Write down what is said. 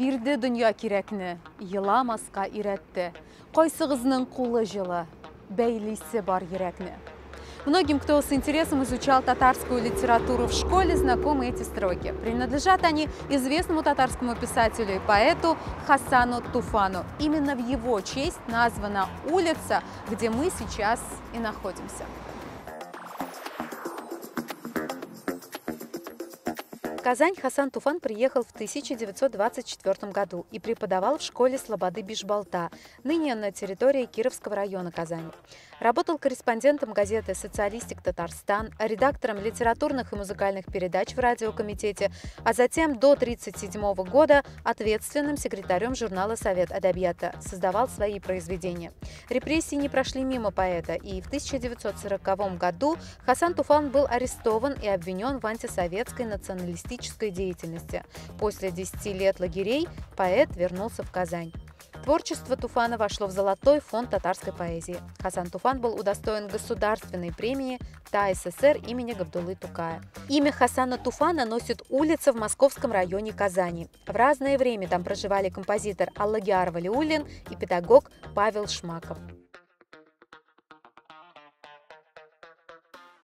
Бирді дүния керекні, еламасқа иретті. Қойсығызның құлы жылы, бәйлісі бар ерекні. Многим, кто с интересом изучал татарскую литературу в школе, знакомы эти строки. Принадлежат они известному татарскому писателю и поэту Хасану Туфану. Именно в его честь названа улица, где мы сейчас и находимся. В Казань Хасан Туфан приехал в 1924 году и преподавал в школе Слободы Бишбалта, ныне на территории Кировского района Казани. Работал корреспондентом газеты «Социалистик Татарстан», редактором литературных и музыкальных передач в радиокомитете, а затем до 1937 года ответственным секретарем журнала «Совет Адабията», создавал свои произведения. Репрессии не прошли мимо поэта, и в 1940 году Хасан Туфан был арестован и обвинен в антисоветской националистической деятельности. После 10 лет лагерей поэт вернулся в Казань. Творчество Туфана вошло в золотой фонд татарской поэзии. Хасан Туфан был удостоен государственной премии ТАССР имени Габдуллы Тукая. Имя Хасана Туфана носит улица в московском районе Казани. В разное время там проживали композитор Аллагиар Валиуллин и педагог Павел Шмаков.